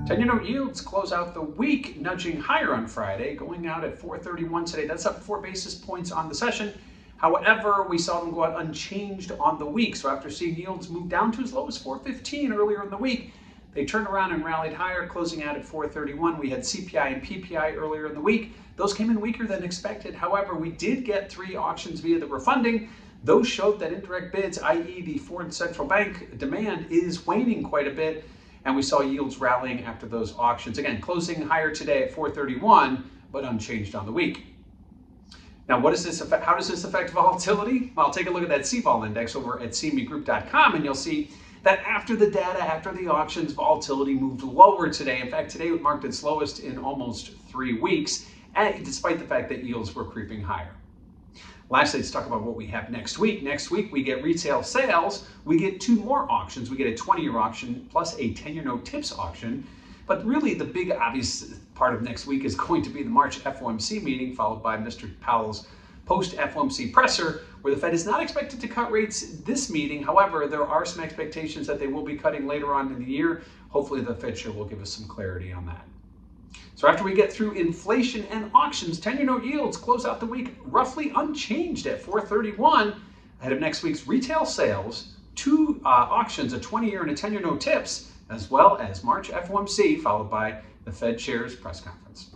10-year note yields close out the week nudging higher on Friday, going out at 431 today. That's up 4 basis points on the session. However, we saw them go out unchanged on the week. So after seeing yields move down to as low as 415 earlier in the week, they turned around and rallied higher, closing out at 431. We had CPI and PPI earlier in the week. Those came in weaker than expected. However, we did get 3 auctions via the refunding. Those showed that indirect bids, i.e. the foreign central bank demand, is waning quite a bit. And we saw yields rallying after those auctions. Again, closing higher today at 431, but unchanged on the week. Now, what does this affect? How does this affect volatility? Well, take a look at that CVOL index over at cmegroup.com, and you'll see that after the data, after the auctions, volatility moved lower today. In fact, today it marked its lowest in almost 3 weeks, despite the fact that yields were creeping higher. Lastly, let's talk about what we have next week. Next week, we get retail sales. We get 2 more auctions. We get a 20-year auction plus a 10-year note tips auction. But really, the big obvious part of next week is going to be the March FOMC meeting, followed by Mr. Powell's post-FOMC presser, where the Fed is not expected to cut rates this meeting. However, there are some expectations that they will be cutting later on in the year. Hopefully, the Fed chair will give us some clarity on that. So after we get through inflation and auctions, 10-year note yields close out the week roughly unchanged at 431. Ahead of next week's retail sales, 2 auctions, a 20-year and a 10-year note tips, as well as March FOMC, followed by the Fed chair's press conference.